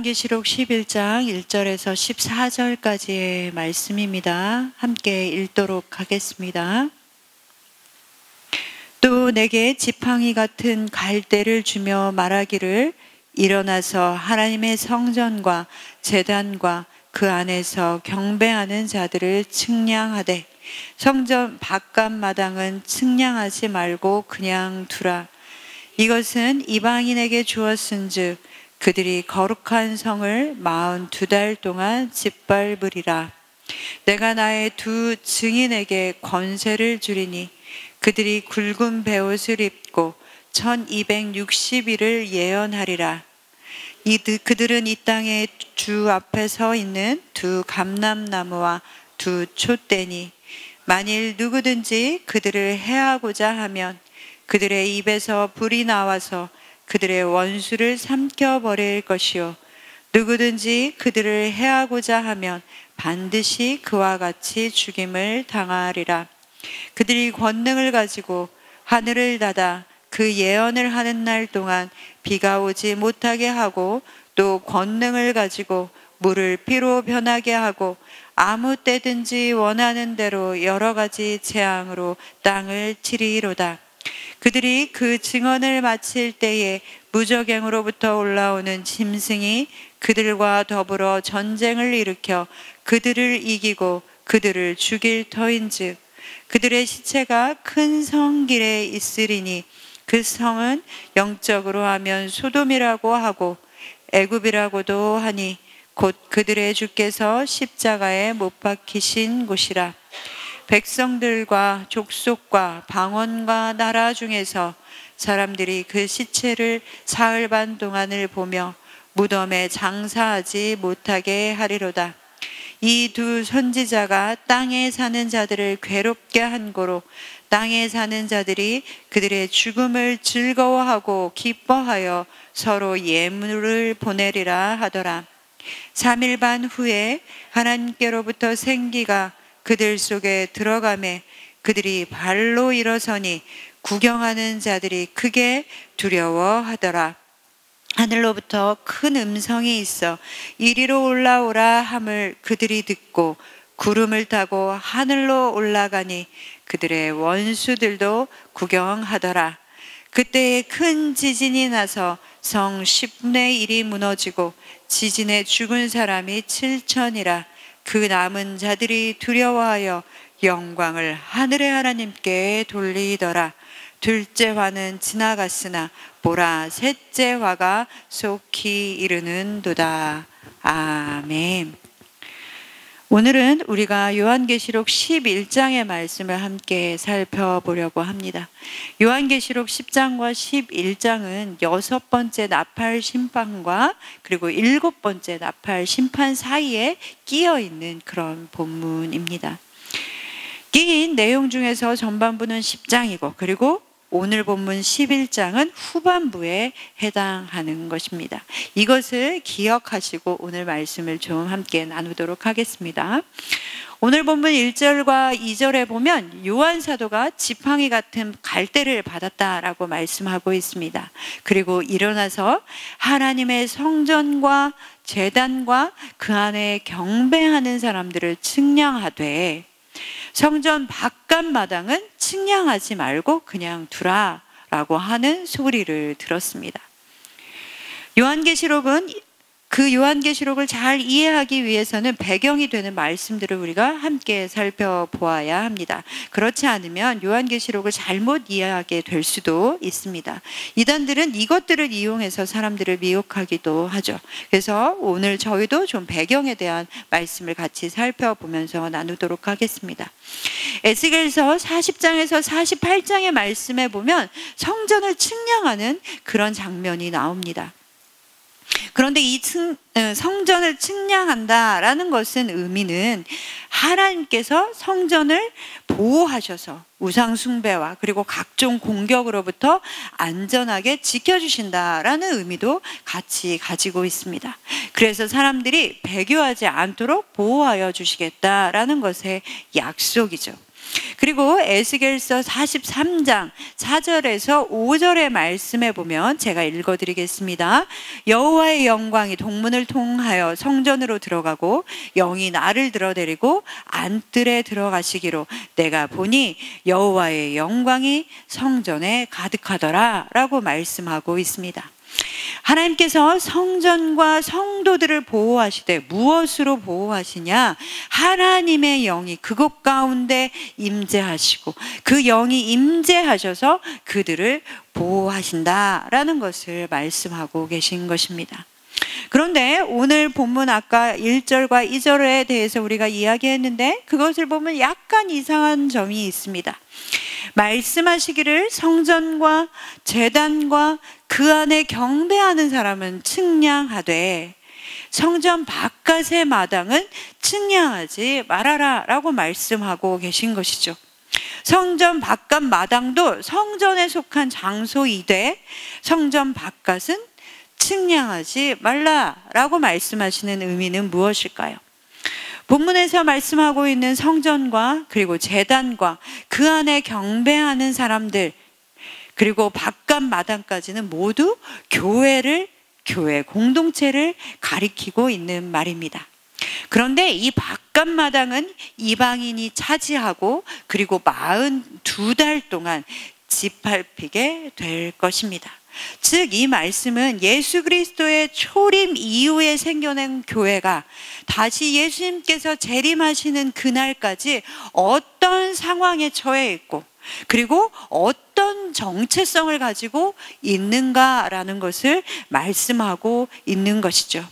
요한계시록 11장 1절에서 14절까지의 말씀입니다. 함께 읽도록 하겠습니다. 또 내게 지팡이 같은 갈대를 주며 말하기를 일어나서 하나님의 성전과 제단과 그 안에서 경배하는 자들을 측량하되 성전 바깥 마당은 측량하지 말고 그냥 두라. 이것은 이방인에게 주었은즉 그들이 거룩한 성을 42달 동안 짓밟으리라. 내가 나의 두 증인에게 권세를 주리니 그들이 굵은 베옷을 입고 1260일을 예언하리라. 그들은 이 땅의 주 앞에 서 있는 두 감람나무와 두 촛대니 만일 누구든지 그들을 해하고자 하면 그들의 입에서 불이 나와서 그들의 원수를 삼켜버릴 것이요 누구든지 그들을 해하고자 하면 반드시 그와 같이 죽임을 당하리라. 그들이 권능을 가지고 하늘을 닫아 그 예언을 하는 날 동안 비가 오지 못하게 하고 또 권능을 가지고 물을 피로 변하게 하고 아무 때든지 원하는 대로 여러 가지 재앙으로 땅을 치리로다. 그들이 그 증언을 마칠 때에 무저갱으로부터 올라오는 짐승이 그들과 더불어 전쟁을 일으켜 그들을 이기고 그들을 죽일 터인즉 그들의 시체가 큰 성길에 있으리니 그 성은 영적으로 하면 소돔이라고 하고 애굽이라고도 하니 곧 그들의 주께서 십자가에 못 박히신 곳이라. 백성들과 족속과 방언과 나라 중에서 사람들이 그 시체를 사흘 반 동안을 보며 무덤에 장사하지 못하게 하리로다. 이 두 선지자가 땅에 사는 자들을 괴롭게 한 고로 땅에 사는 자들이 그들의 죽음을 즐거워하고 기뻐하여 서로 예물을 보내리라 하더라. 3일 반 후에 하나님께로부터 생기가 그들 속에 들어가매 그들이 발로 일어서니 구경하는 자들이 크게 두려워하더라. 하늘로부터 큰 음성이 있어 이리로 올라오라 함을 그들이 듣고 구름을 타고 하늘로 올라가니 그들의 원수들도 구경하더라. 그때에 큰 지진이 나서 성 10분의 1이 무너지고 지진에 죽은 사람이 7천이라. 그 남은 자들이 두려워하여 영광을 하늘의 하나님께 돌리더라. 둘째 화는 지나갔으나 보라 셋째 화가 속히 이르는도다. 아멘. 오늘은 우리가 요한계시록 11장의 말씀을 함께 살펴보려고 합니다. 요한계시록 10장과 11장은 6번째 나팔 심판과 그리고 7번째 나팔 심판 사이에 끼어 있는 그런 본문입니다. 끼인 내용 중에서 전반부는 10장이고 그리고 오늘 본문 11장은 후반부에 해당하는 것입니다. 이것을 기억하시고 오늘 말씀을 좀 함께 나누도록 하겠습니다. 오늘 본문 1절과 2절에 보면 요한 사도가 지팡이 같은 갈대를 받았다라고 말씀하고 있습니다. 그리고 일어나서 하나님의 성전과 제단과 그 안에 경배하는 사람들을 측량하되 성전 바깥 마당은 측량하지 말고 그냥 두라라고 하는 소리를 들었습니다. 요한계시록은 그 요한계시록을 잘 이해하기 위해서는 배경이 되는 말씀들을 우리가 함께 살펴보아야 합니다. 그렇지 않으면 요한계시록을 잘못 이해하게 될 수도 있습니다. 이단들은 이것들을 이용해서 사람들을 미혹하기도 하죠. 그래서 오늘 저희도 좀 배경에 대한 말씀을 같이 살펴보면서 나누도록 하겠습니다. 에스겔서 40장에서 48장의 말씀에 보면 성전을 측량하는 그런 장면이 나옵니다. 그런데 이 성전을 측량한다라는 것은 의미는 하나님께서 성전을 보호하셔서 우상 숭배와 그리고 각종 공격으로부터 안전하게 지켜주신다라는 의미도 같이 가지고 있습니다. 그래서 사람들이 배교하지 않도록 보호하여 주시겠다라는 것의 약속이죠. 그리고 에스겔서 43장 4절에서 5절의 말씀에 보면 제가 읽어드리겠습니다. 여호와의 영광이 동문을 통하여 성전으로 들어가고 영이 나를 들어내리고 안뜰에 들어가시기로 내가 보니 여호와의 영광이 성전에 가득하더라 라고 말씀하고 있습니다. 하나님께서 성전과 성도들을 보호하시되 무엇으로 보호하시냐? 하나님의 영이 그곳 가운데 임재하시고 그 영이 임재하셔서 그들을 보호하신다라는 것을 말씀하고 계신 것입니다. 그런데 오늘 본문 아까 1절과 2절에 대해서 우리가 이야기했는데 그것을 보면 약간 이상한 점이 있습니다. 말씀하시기를 성전과 제단과 그 안에 경배하는 사람은 측량하되 성전 바깥의 마당은 측량하지 말아라 라고 말씀하고 계신 것이죠. 성전 바깥 마당도 성전에 속한 장소이되 성전 바깥은 측량하지 말라라고 말씀하시는 의미는 무엇일까요? 본문에서 말씀하고 있는 성전과 그리고 제단과 그 안에 경배하는 사람들 그리고 바깥 마당까지는 모두 교회 공동체를 가리키고 있는 말입니다. 그런데 이 바깥 마당은 이방인이 차지하고 그리고 42달 동안 짓밟히게 될 것입니다. 즉 이 말씀은 예수 그리스도의 초림 이후에 생겨난 교회가 다시 예수님께서 재림하시는 그날까지 어떤 상황에 처해 있고 그리고 어떤 정체성을 가지고 있는가라는 것을 말씀하고 있는 것이죠.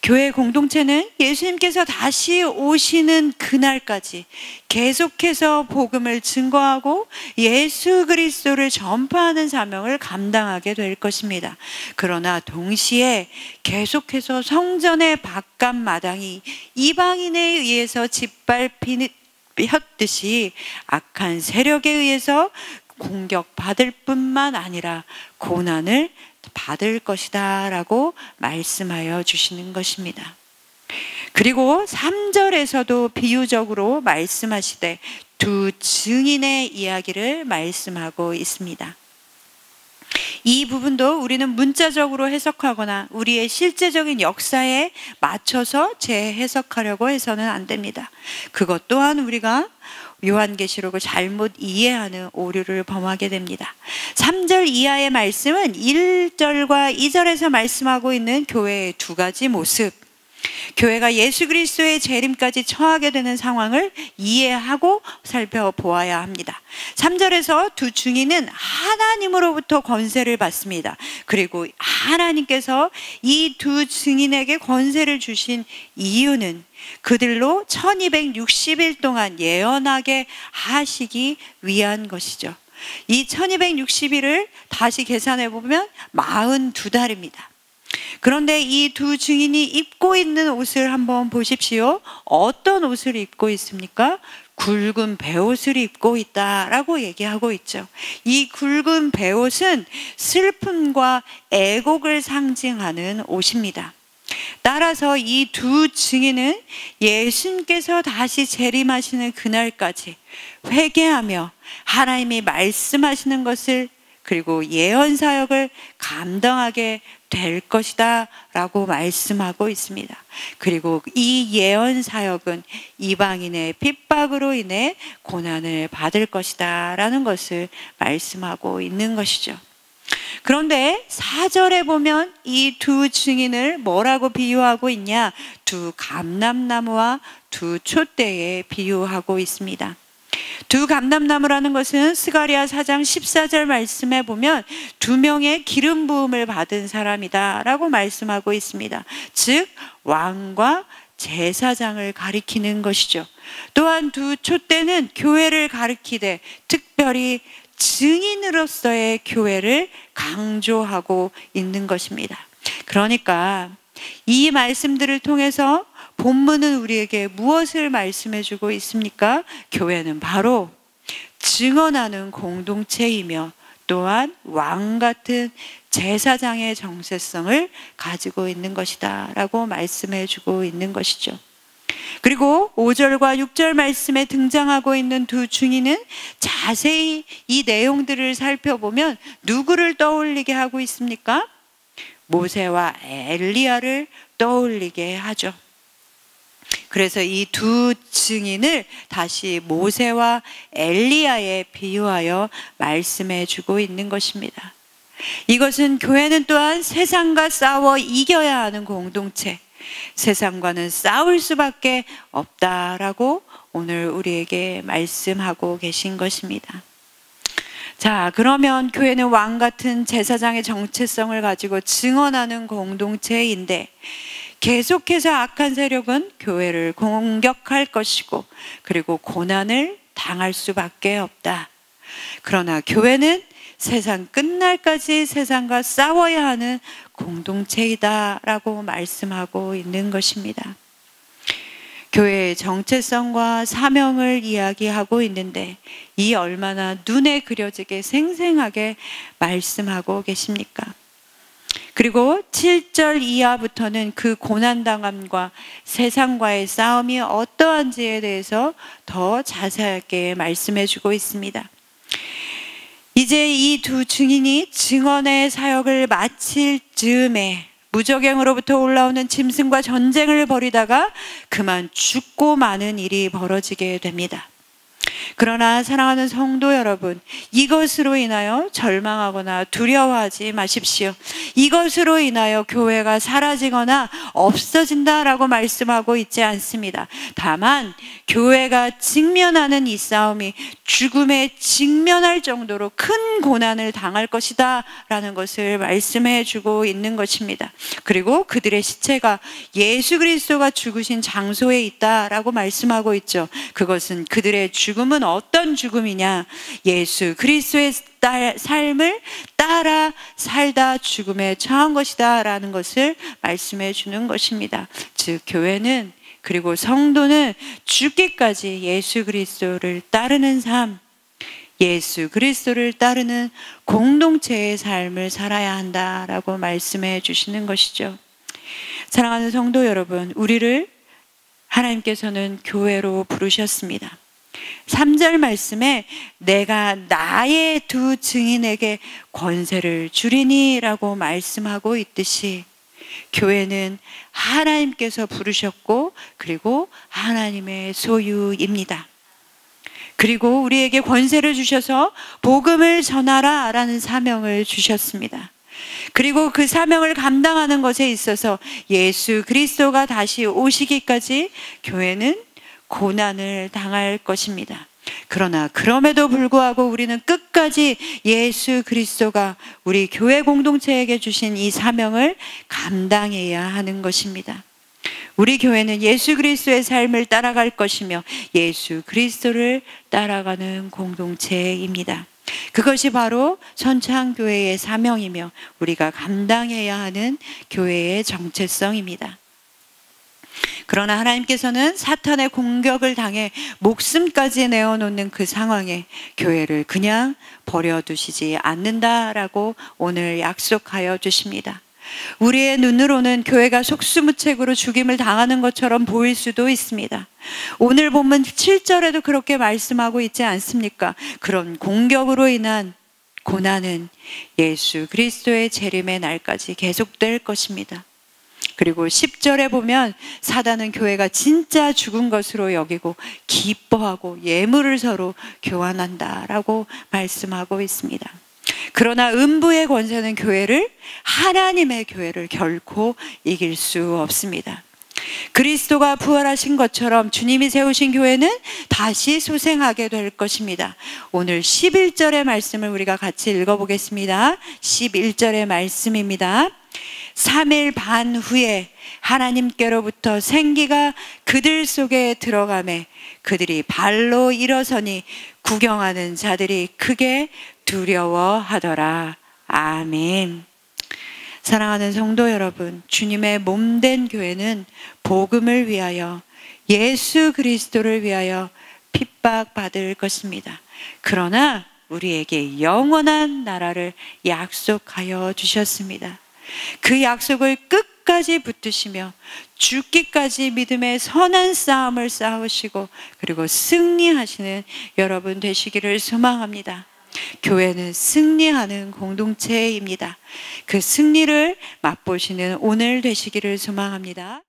교회 공동체는 예수님께서 다시 오시는 그날까지 계속해서 복음을 증거하고 예수 그리스도를 전파하는 사명을 감당하게 될 것입니다. 그러나 동시에 계속해서 성전의 바깥 마당이 이방인에 의해서 짓밟혔듯이 악한 세력에 의해서 공격받을 뿐만 아니라 고난을 받을 것이다 라고 말씀하여 주시는 것입니다. 그리고 3절에서도 비유적으로 말씀하시되 두 증인의 이야기를 말씀하고 있습니다. 이 부분도 우리는 문자적으로 해석하거나 우리의 실제적인 역사에 맞춰서 재해석하려고 해서는 안 됩니다. 그것 또한 우리가 요한계시록을 잘못 이해하는 오류를 범하게 됩니다. 3절 이하의 말씀은 1절과 2절에서 말씀하고 있는 교회의 두 가지 모습, 교회가 예수 그리스도의 재림까지 처하게 되는 상황을 이해하고 살펴보아야 합니다. 3절에서 두 증인은 하나님으로부터 권세를 받습니다. 그리고 하나님께서 이 두 증인에게 권세를 주신 이유는 그들로 1260일 동안 예언하게 하시기 위한 것이죠. 이 1260일을 다시 계산해 보면 42달입니다. 그런데 이 두 증인이 입고 있는 옷을 한번 보십시오. 어떤 옷을 입고 있습니까? 굵은 베옷을 입고 있다라고 얘기하고 있죠. 이 굵은 베옷은 슬픔과 애곡을 상징하는 옷입니다. 따라서 이 두 증인은 예수님께서 다시 재림하시는 그날까지 회개하며 하나님이 말씀하시는 것을 그리고 예언 사역을 감당하게 될 것이다 라고 말씀하고 있습니다. 그리고 이 예언 사역은 이방인의 핍박으로 인해 고난을 받을 것이다 라는 것을 말씀하고 있는 것이죠. 그런데 4절에 보면 이 두 증인을 뭐라고 비유하고 있냐? 두 감람나무와 두 촛대에 비유하고 있습니다. 두 감람나무라는 것은 스가랴 4장 14절 말씀에 보면 두 명의 기름 부음을 받은 사람이다 라고 말씀하고 있습니다. 즉 왕과 제사장을 가리키는 것이죠. 또한 두 촛대는 교회를 가리키되 특별히 증인으로서의 교회를 강조하고 있는 것입니다. 그러니까 이 말씀들을 통해서 본문은 우리에게 무엇을 말씀해 주고 있습니까? 교회는 바로 증언하는 공동체이며 또한 왕 같은 제사장의 정체성을 가지고 있는 것이다 라고 말씀해 주고 있는 것이죠. 그리고 5절과 6절 말씀에 등장하고 있는 두 증인은 자세히 이 내용들을 살펴보면 누구를 떠올리게 하고 있습니까? 모세와 엘리야를 떠올리게 하죠. 그래서 이 두 증인을 다시 모세와 엘리야에 비유하여 말씀해 주고 있는 것입니다. 이것은 교회는 또한 세상과 싸워 이겨야 하는 공동체, 세상과는 싸울 수밖에 없다라고 오늘 우리에게 말씀하고 계신 것입니다. 자, 그러면 교회는 왕 같은 제사장의 정체성을 가지고 증언하는 공동체인데 계속해서 악한 세력은 교회를 공격할 것이고 그리고 고난을 당할 수밖에 없다. 그러나 교회는 세상 끝날까지 세상과 싸워야 하는 공동체이다라고 말씀하고 있는 것입니다. 교회의 정체성과 사명을 이야기하고 있는데 이 얼마나 눈에 그려지게 생생하게 말씀하고 계십니까? 그리고 7절 이하부터는 그 고난당함과 세상과의 싸움이 어떠한지에 대해서 더 자세하게 말씀해 주고 있습니다. 이제 이 두 증인이 증언의 사역을 마칠 즈음에 무적행으로부터 올라오는 짐승과 전쟁을 벌이다가 그만 죽고 마는 일이 벌어지게 됩니다. 그러나 사랑하는 성도 여러분, 이것으로 인하여 절망하거나 두려워하지 마십시오. 이것으로 인하여 교회가 사라지거나 없어진다라고 말씀하고 있지 않습니다. 다만 교회가 직면하는 이 싸움이 죽음에 직면할 정도로 큰 고난을 당할 것이다 라는 것을 말씀해 주고 있는 것입니다. 그리고 그들의 시체가 예수 그리스도가 죽으신 장소에 있다라고 말씀하고 있죠. 그것은 그들의 죽음은 어떤 죽음이냐? 예수 그리스도의 삶을 따라 살다 죽음에 처한 것이다 라는 것을 말씀해 주는 것입니다. 즉 교회는 그리고 성도는 죽기까지 예수 그리스도를 따르는 삶, 예수 그리스도를 따르는 공동체의 삶을 살아야 한다라고 말씀해 주시는 것이죠. 사랑하는 성도 여러분, 우리를 하나님께서는 교회로 부르셨습니다. 3절 말씀에 내가 나의 두 증인에게 권세를 주리니 라고 말씀하고 있듯이 교회는 하나님께서 부르셨고 그리고 하나님의 소유입니다. 그리고 우리에게 권세를 주셔서 복음을 전하라 라는 사명을 주셨습니다. 그리고 그 사명을 감당하는 것에 있어서 예수 그리스도가 다시 오시기까지 교회는 고난을 당할 것입니다. 그러나 그럼에도 불구하고 우리는 끝까지 예수 그리스도가 우리 교회 공동체에게 주신 이 사명을 감당해야 하는 것입니다. 우리 교회는 예수 그리스도의 삶을 따라갈 것이며 예수 그리스도를 따라가는 공동체입니다. 그것이 바로 선창교회의 사명이며 우리가 감당해야 하는 교회의 정체성입니다. 그러나 하나님께서는 사탄의 공격을 당해 목숨까지 내어놓는 그 상황에 교회를 그냥 버려두시지 않는다라고 오늘 약속하여 주십니다. 우리의 눈으로는 교회가 속수무책으로 죽임을 당하는 것처럼 보일 수도 있습니다. 오늘 본문 7절에도 그렇게 말씀하고 있지 않습니까? 그런 공격으로 인한 고난은 예수 그리스도의 재림의 날까지 계속될 것입니다. 그리고 10절에 보면 사단은 교회가 진짜 죽은 것으로 여기고 기뻐하고 예물을 서로 교환한다라고 말씀하고 있습니다. 그러나 음부의 권세는 하나님의 교회를 결코 이길 수 없습니다. 그리스도가 부활하신 것처럼 주님이 세우신 교회는 다시 소생하게 될 것입니다. 오늘 11절의 말씀을 우리가 같이 읽어보겠습니다. 11절의 말씀입니다. 3일 반 후에 하나님께로부터 생기가 그들 속에 들어가매 그들이 발로 일어서니 구경하는 자들이 크게 두려워하더라. 아멘. 사랑하는 성도 여러분, 주님의 몸된 교회는 복음을 위하여 예수 그리스도를 위하여 핍박받을 것입니다. 그러나 우리에게 영원한 나라를 약속하여 주셨습니다. 그 약속을 끝까지 붙드시며 죽기까지 믿음의 선한 싸움을 싸우시고 그리고 승리하시는 여러분 되시기를 소망합니다. 교회는 승리하는 공동체입니다. 그 승리를 맛보시는 오늘 되시기를 소망합니다.